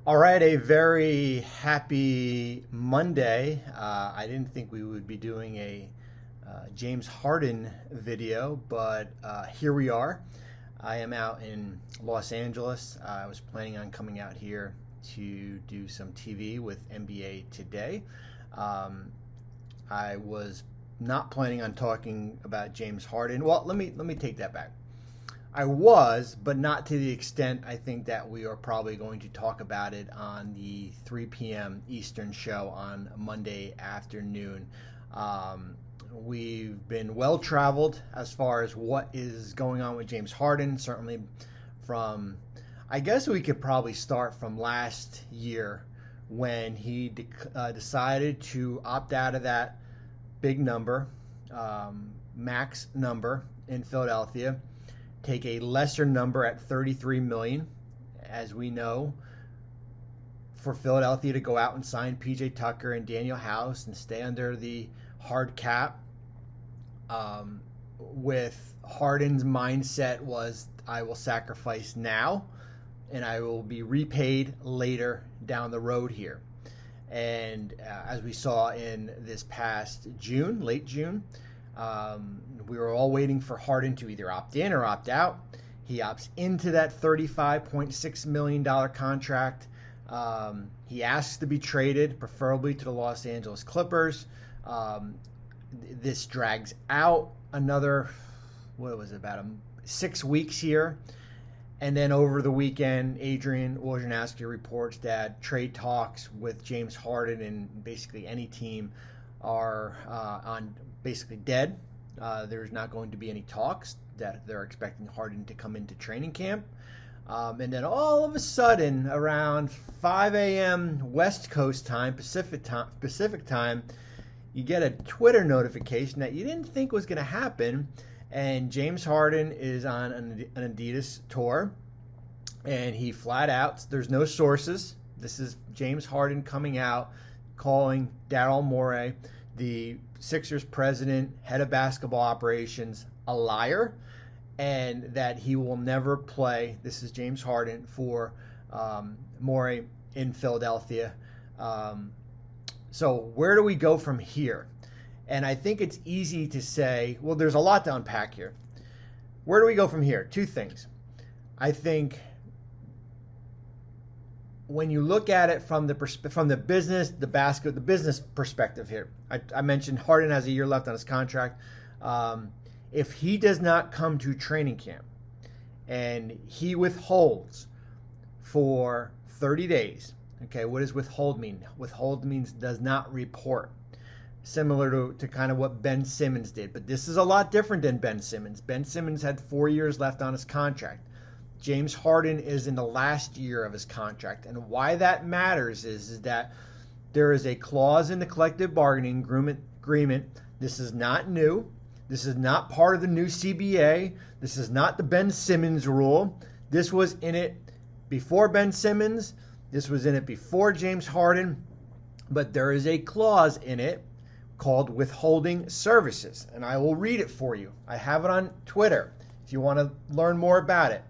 All right, a very happy Monday. I didn't think we would be doing a James Harden video, but here we are. I am out in Los Angeles. I was planning on coming out here to do some TV with NBA Today. I was not planning on talking about James Harden. Well, let me take that back. I was, but not to the extent I think that we are probably going to talk about it on the 3 p.m. Eastern show on Monday afternoon. We've been well traveled as far as what is going on with James Harden. Certainly from, I guess we could probably start from last year when he decided to opt out of that big number, max number in Philadelphia. Take a lesser number at $33 million, as we know, for Philadelphia to go out and sign P.J. Tucker and Daniel House and stay under the hard cap. With Harden's mindset was, I will sacrifice now, and I will be repaid later down the road here. And as we saw in this past June, late June, we were all waiting for Harden to either opt in or opt out. He opts into that $35.6 million contract. He asks to be traded, preferably to the Los Angeles Clippers. This drags out another, about 6 weeks here. And then over the weekend, Adrian Wojnarowski reports that trade talks with James Harden and basically any team are on basically dead. There's not going to be any talks, that they're expecting Harden to come into training camp. And then all of a sudden, around 5 a.m. West Coast time, Pacific time, you get a Twitter notification that you didn't think was going to happen. And James Harden is on an Adidas tour. And he flat out, there's no sources. This is James Harden coming out, calling Daryl Morey, the Sixers president, head of basketball operations, a liar, and that he will never play. This is James Harden for Morey in Philadelphia. So where do we go from here? And I think it's easy to say, well, there's a lot to unpack here. Where do we go from here? Two things. I think when you look at it from the business, the business perspective here, I mentioned Harden has a year left on his contract. If he does not come to training camp and he withholds for 30 days, okay, what does withhold mean? Withhold means does not report, similar to kind of what Ben Simmons did. But this is a lot different than Ben Simmons. Ben Simmons had 4 years left on his contract. James Harden is in the last year of his contract. And why that matters is that there is a clause in the collective bargaining agreement. This is not new. This is not part of the new CBA. This is not the Ben Simmons rule. This was in it before Ben Simmons. This was in it before James Harden. But there is a clause in it called withholding services. And I will read it for you. I have it on Twitter if you want to learn more about it.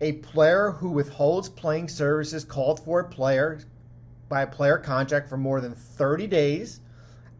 A player who withholds playing services called for by a player contract for more than 30 days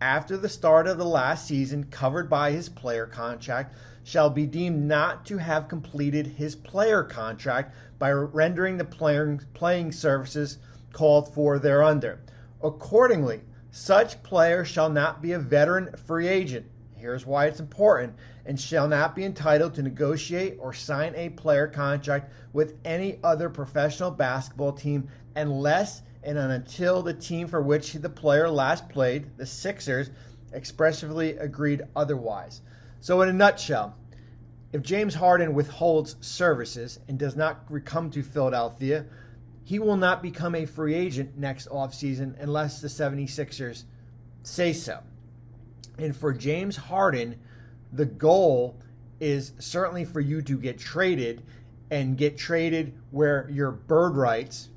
after the start of the last season covered by his player contract shall be deemed not to have completed his player contract by rendering the playing services called for thereunder. Accordingly, such player shall not be a veteran free agent. Here's why it's important. And shall not be entitled to negotiate or sign a player contract with any other professional basketball team unless and until the team for which the player last played, the Sixers, expressively agreed otherwise. So in a nutshell, if James Harden withholds services and does not come to Philadelphia, he will not become a free agent next offseason unless the 76ers say so. And for James Harden, the goal is certainly for you to get traded and get traded where your bird rights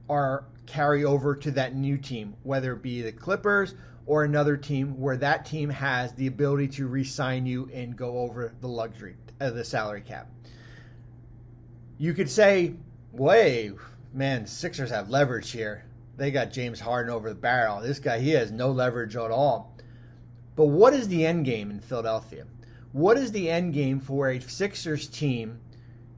are carry over to that new team, whether it be the Clippers or another team where that team has the ability to re-sign you and go over the salary cap. You could say, wait, man, Sixers have leverage here. They got James Harden over the barrel. This guy, he has no leverage at all. But what is the end game in Philadelphia? What is the end game for a Sixers team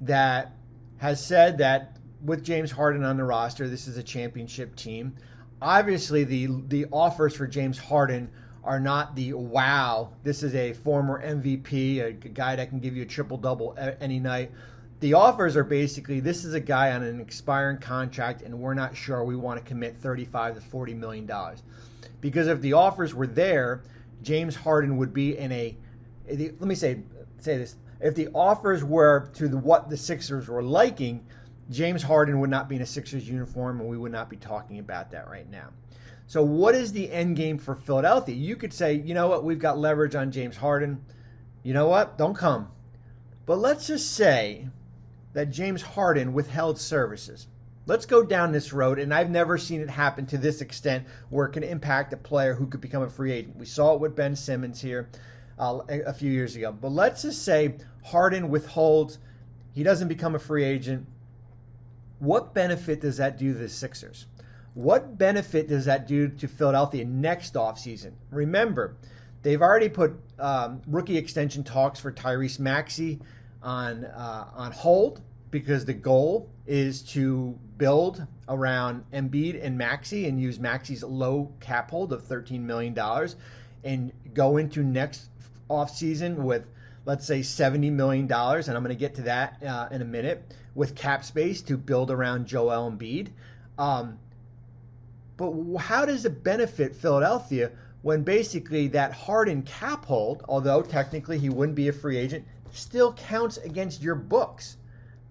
that has said that with James Harden on the roster, this is a championship team? Obviously, the offers for James Harden are not the wow, this is a former MVP, a guy that can give you a triple-double any night. The offers are basically, this is a guy on an expiring contract, and we're not sure we want to commit $35 to $40 million. Because if the offers were there, James Harden would be in a, let me say this, if the offers were to what the Sixers were liking, James Harden would not be in a Sixers uniform, and we would not be talking about that right now. So what is the end game for Philadelphia? You could say, you know what, we've got leverage on James Harden. You know what, don't come. But let's just say that James Harden withheld services. Let's go down this road, and I've never seen it happen to this extent where it can impact a player who could become a free agent. We saw it with Ben Simmons here a few years ago. But let's just say Harden withholds, he doesn't become a free agent. What benefit does that do to the Sixers? What benefit does that do to Philadelphia next offseason? Remember, they've already put rookie extension talks for Tyrese Maxey on hold because the goal is to build around Embiid and Maxey and use Maxey's low cap hold of $13 million and go into next offseason with, let's say, $70 million, and I'm going to get to that in a minute, with cap space to build around Joel Embiid. But how does it benefit Philadelphia when basically that Harden cap hold, although technically he wouldn't be a free agent, still counts against your books?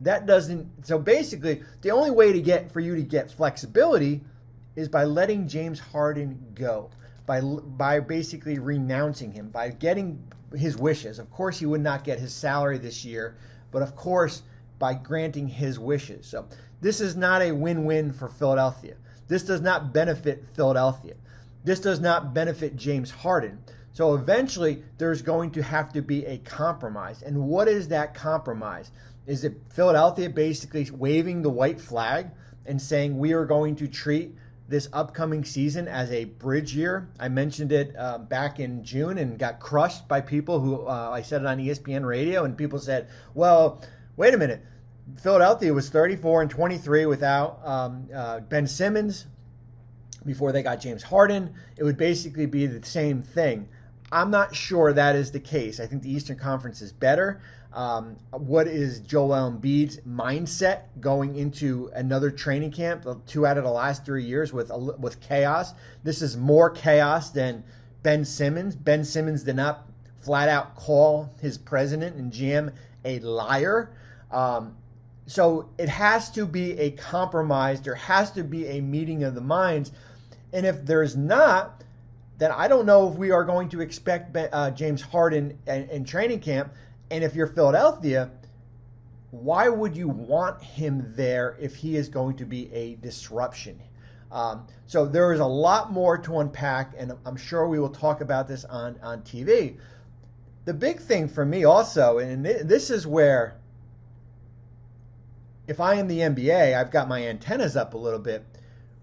That doesn't. So basically, the only way for you to get flexibility is by letting James Harden go, by basically renouncing him, by getting his wishes. Of course, he would not get his salary this year, but of course, by granting his wishes. So this is not a win-win for Philadelphia. This does not benefit Philadelphia. This does not benefit James Harden. So eventually, there's going to have to be a compromise. And what is that compromise? Is it Philadelphia basically waving the white flag and saying we are going to treat this upcoming season as a bridge year? I mentioned it back in June and got crushed by people who, I said it on ESPN radio, and people said, well, wait a minute. Philadelphia was 34-23 without Ben Simmons before they got James Harden. It would basically be the same thing. I'm not sure that is the case. I think the Eastern Conference is better. What is Joel Embiid's mindset going into another training camp? 2 out of the last 3 years with chaos. This is more chaos than Ben Simmons. Ben Simmons did not flat out call his president and GM a liar. So it has to be a compromise. There has to be a meeting of the minds. And if there's not, then I don't know if we are going to expect James Harden in training camp. And if you're Philadelphia, why would you want him there if he is going to be a disruption? So there is a lot more to unpack, and I'm sure we will talk about this on TV. The big thing for me also, and this is where, if I am the NBA, I've got my antennas up a little bit.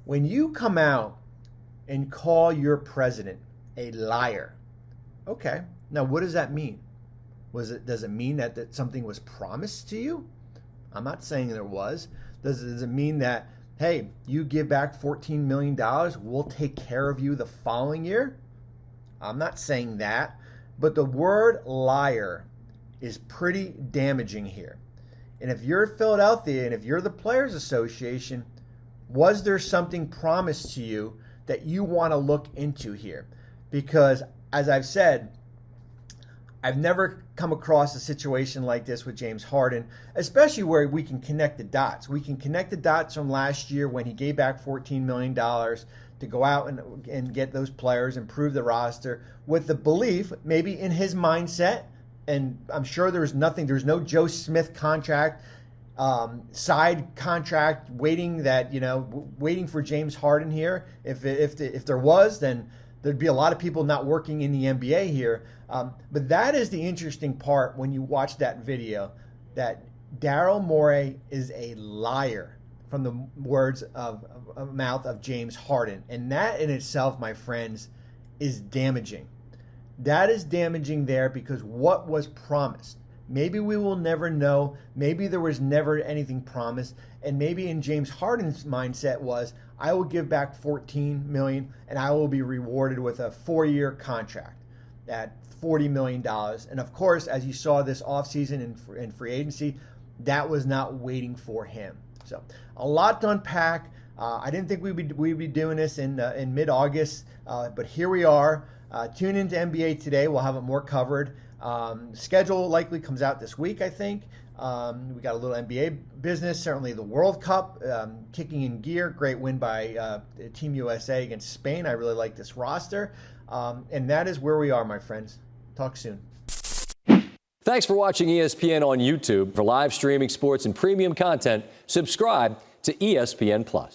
When you come out and call your president a liar, okay, now what does that mean? Does it mean that something was promised to you? I'm not saying there was. Does it mean that, hey, you give back $14 million, we'll take care of you the following year? I'm not saying that. But the word liar is pretty damaging here. And if you're Philadelphia and if you're the Players Association, was there something promised to you that you want to look into here? Because, as I've said, I've never come across a situation like this with James Harden, especially where we can connect the dots. We can connect the dots from last year when he gave back $14 million to go out and get those players, improve the roster, with the belief, maybe in his mindset, and I'm sure there's no Joe Smith contract, side contract waiting for James Harden here. If there was, then there'd be a lot of people not working in the NBA here. But that is the interesting part when you watch that video, that Daryl Morey is a liar from the words of mouth of James Harden. And that in itself, my friends, is damaging. That is damaging there because what was promised? Maybe we will never know. Maybe there was never anything promised. And maybe in James Harden's mindset was, I will give back $14 million and I will be rewarded with a 4-year contract at $40 million. And of course, as you saw this offseason in free agency, that was not waiting for him. So a lot to unpack. I didn't think we'd be doing this in mid-August, but here we are. Tune into NBA Today. We'll have it more covered. Schedule likely comes out this week, I think. We got a little NBA business. Certainly the World Cup kicking in gear. Great win by Team USA against Spain. I really like this roster. And that is where we are, my friends. Talk soon. Thanks for watching ESPN on YouTube. For live streaming sports and premium content, subscribe to ESPN+.